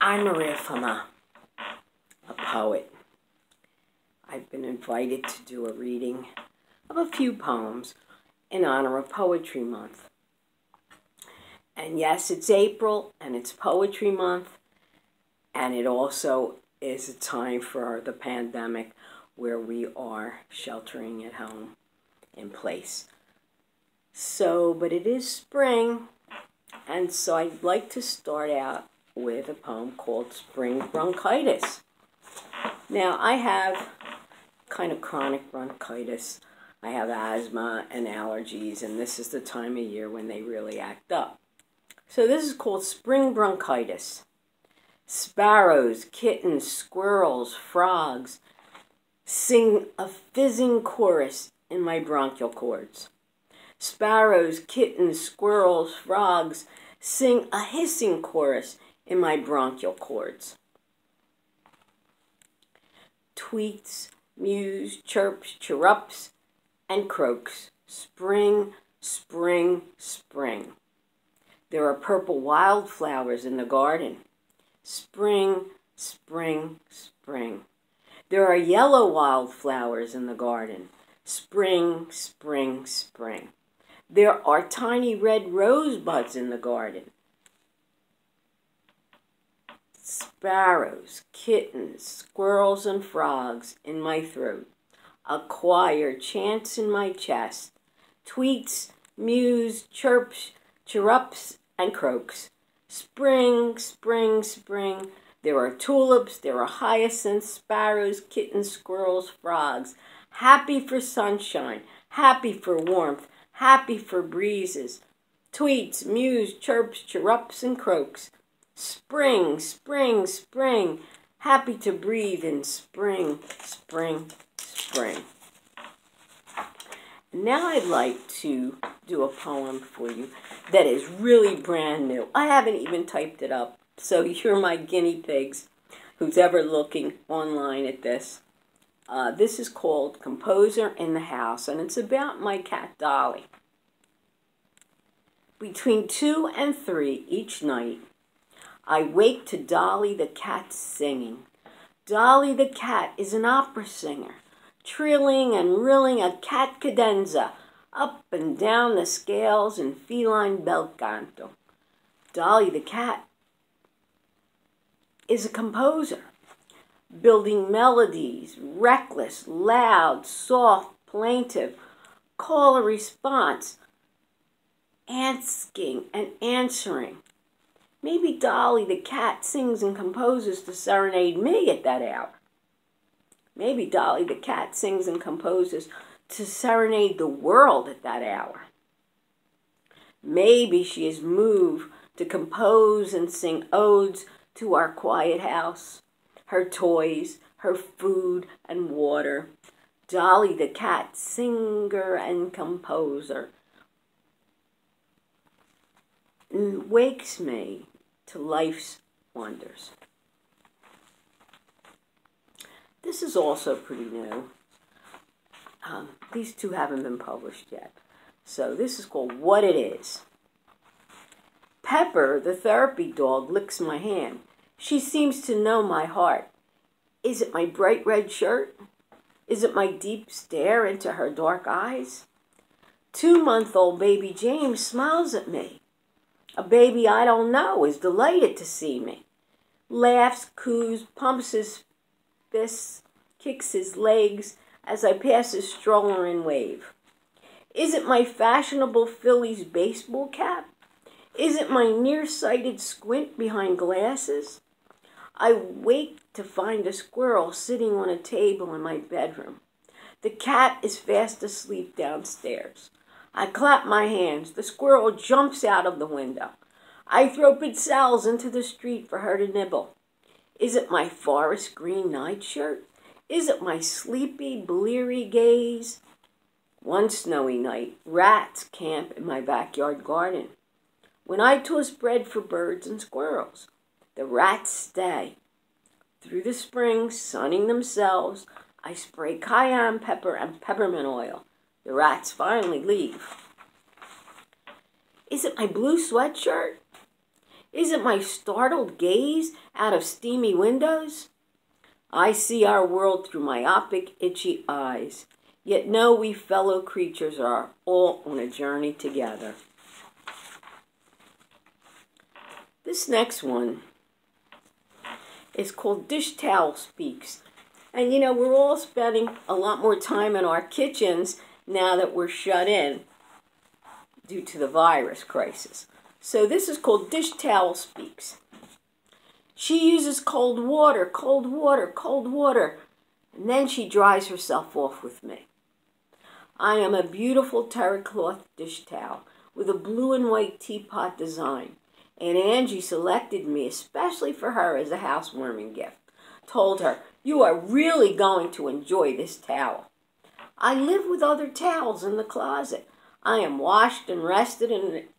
I'm Fama, a poet. I've been invited to do a reading of a few poems in honor of Poetry Month. And yes, it's April and it's Poetry Month, and it also is a time for the pandemic where we are sheltering at home in place. But it is spring, and so I'd like to start out with a poem called Spring Bronchitis. Now, I have kind of chronic bronchitis. I have asthma and allergies, and this is the time of year when they really act up. So this is called Spring Bronchitis. Sparrows, kittens, squirrels, frogs sing a fizzing chorus in my bronchial cords. Sparrows, kittens, squirrels, frogs sing a hissing chorus in my bronchial cords. Tweets, mews, chirps, chirrups, and croaks. Spring, spring, spring. There are purple wildflowers in the garden. Spring, spring, spring. There are yellow wildflowers in the garden. Spring, spring, spring. There are tiny red rosebuds in the garden. Sparrows, kittens, squirrels, and frogs in my throat. A choir chants in my chest. Tweets, mews, chirps, chirrups, and croaks. Spring, spring, spring. There are tulips, there are hyacinths, sparrows, kittens, squirrels, frogs. Happy for sunshine, happy for warmth, happy for breezes. Tweets, mews, chirps, chirrups, and croaks. Spring, spring, spring. Happy to breathe in spring, spring, spring. Now I'd like to do a poem for you that is really brand new. I haven't even typed it up, so you're my guinea pigs, who's ever looking online at this. This is called Composer in the House, and it's about my cat Dolly. Between 2 and 3 each night, I wake to Dolly the cat singing. Dolly the cat is an opera singer, trilling and rilling a cat cadenza up and down the scales in feline bel canto. Dolly the cat is a composer, building melodies, reckless, loud, soft, plaintive, call a response, asking and answering. Maybe Dolly the cat sings and composes to serenade me at that hour. Maybe Dolly the cat sings and composes to serenade the world at that hour. Maybe she is moved to compose and sing odes to our quiet house, her toys, her food and water. Dolly the cat, singer and composer, wakes me to life's wonders. This is also pretty new. These two haven't been published yet. So this is called What It Is. Pepper, the therapy dog, licks my hand. She seems to know my heart. Is it my bright red shirt? Is it my deep stare into her dark eyes? 2-month-old baby James smiles at me. A baby I don't know is delighted to see me. Laughs, coos, pumps his fists, kicks his legs as I pass his stroller and wave. Is it my fashionable Phillies baseball cap? Is it my nearsighted squint behind glasses? I wake to find a squirrel sitting on a table in my bedroom. The cat is fast asleep downstairs. I clap my hands. The squirrel jumps out of the window. I throw pizzelles into the street for her to nibble. Is it my forest green nightshirt? Is it my sleepy, bleary gaze? One snowy night, rats camp in my backyard garden. When I toss bread for birds and squirrels, the rats stay. Through the spring, sunning themselves, I spray cayenne pepper and peppermint oil. The rats finally leave. Is it my blue sweatshirt? Is it my startled gaze out of steamy windows? I see our world through myopic, itchy eyes, yet know we fellow creatures are all on a journey together. This next one is called Dish Towel Speaks. And you know, we're all spending a lot more time in our kitchens now that we're shut in due to the virus crisis. So this is called Dish Towel Speaks. She uses cold water, cold water, cold water, and then she dries herself off with me. I am a beautiful terry cloth dish towel with a blue and white teapot design. Aunt Angie selected me especially for her as a housewarming gift. Told her, "You are really going to enjoy this towel." I live with other towels in the closet. I am washed and rested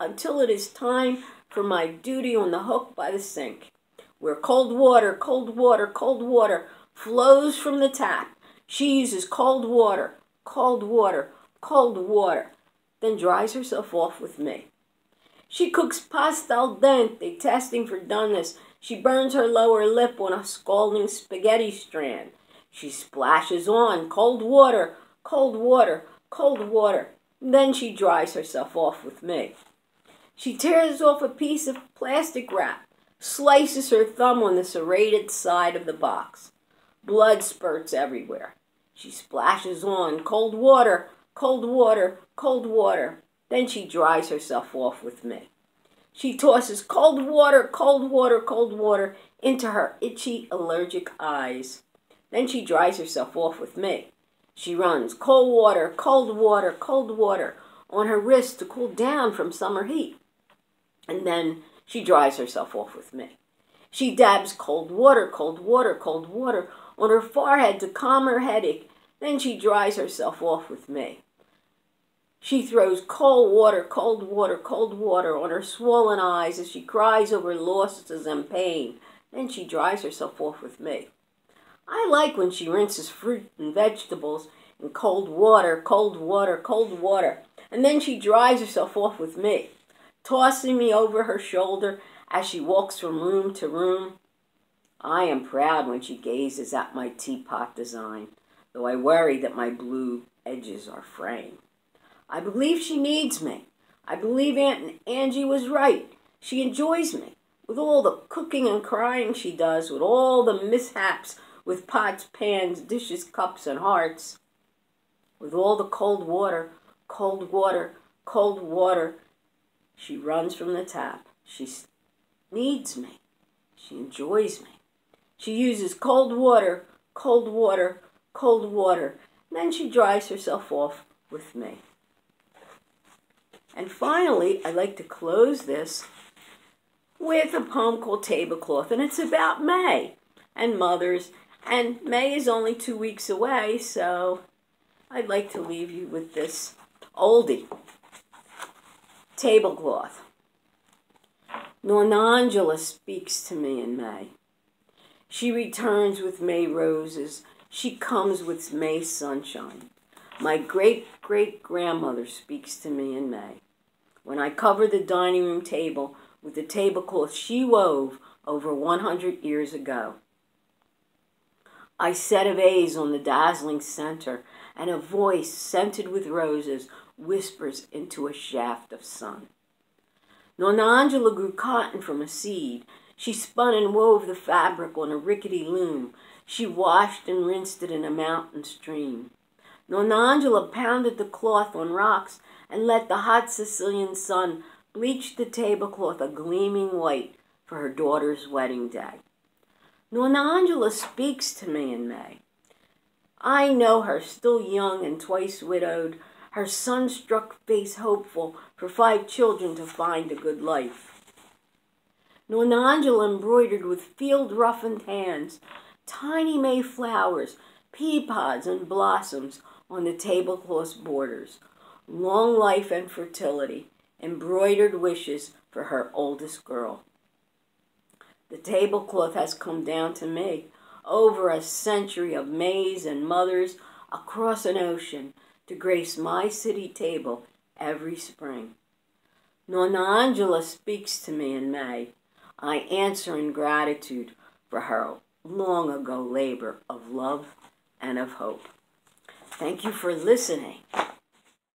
until it is time for my duty on the hook by the sink, where cold water, cold water, cold water flows from the tap. She uses cold water, cold water, cold water, then dries herself off with me. She cooks pasta al dente, testing for doneness. She burns her lower lip on a scalding spaghetti strand. She splashes on cold water, cold water, cold water. Then she dries herself off with me. She tears off a piece of plastic wrap, slices her thumb on the serrated side of the box. Blood spurts everywhere. She splashes on cold water, cold water, cold water. Then she dries herself off with me. She tosses cold water, cold water, cold water into her itchy, allergic eyes. Then she dries herself off with me. She runs cold water, cold water, cold water on her wrist to cool down from summer heat. And then she dries herself off with me. She dabs cold water, cold water, cold water on her forehead to calm her headache. Then she dries herself off with me. She throws cold water, cold water, cold water on her swollen eyes as she cries over losses and pain. Then she dries herself off with me. I like when she rinses fruit and vegetables in cold water, cold water, cold water. And then she dries herself off with me, tossing me over her shoulder as she walks from room to room. I am proud when she gazes at my teapot design, though I worry that my blue edges are fraying. I believe she needs me. I believe Aunt Angie was right. She enjoys me, with all the cooking and crying she does, with all the mishaps with pots, pans, dishes, cups, and hearts, with all the cold water, cold water, cold water. She runs from the tap. She needs me. She enjoys me. She uses cold water, cold water, cold water. And then she dries herself off with me. And finally, I'd like to close this with a poem called Tablecloth. And it's about May and mothers. And May is only 2 weeks away, so I'd like to leave you with this oldie. Tablecloth. Nonna Angela speaks to me in May. She returns with May roses. She comes with May sunshine. My great-great-grandmother speaks to me in May, when I cover the dining room table with the tablecloth she wove over 100 years ago. I set a vase on the dazzling center, and a voice scented with roses whispers into a shaft of sun. Nonna Angela grew cotton from a seed. She spun and wove the fabric on a rickety loom. She washed and rinsed it in a mountain stream. Nonna Angela pounded the cloth on rocks and let the hot Sicilian sun bleach the tablecloth a gleaming white for her daughter's wedding day. Nonna Angela speaks to me in May. I know her still young and twice widowed, her sun-struck face hopeful for 5 children to find a good life. Nonna Angela embroidered with field-roughened hands tiny May flowers, pea pods, and blossoms on the tablecloth's borders. Long life and fertility, embroidered wishes for her oldest girl. The tablecloth has come down to me, over a century of Mays and mothers across an ocean, to grace my city table every spring. Nonna Angela speaks to me in May. I answer in gratitude for her long ago labor of love and of hope. Thank you for listening.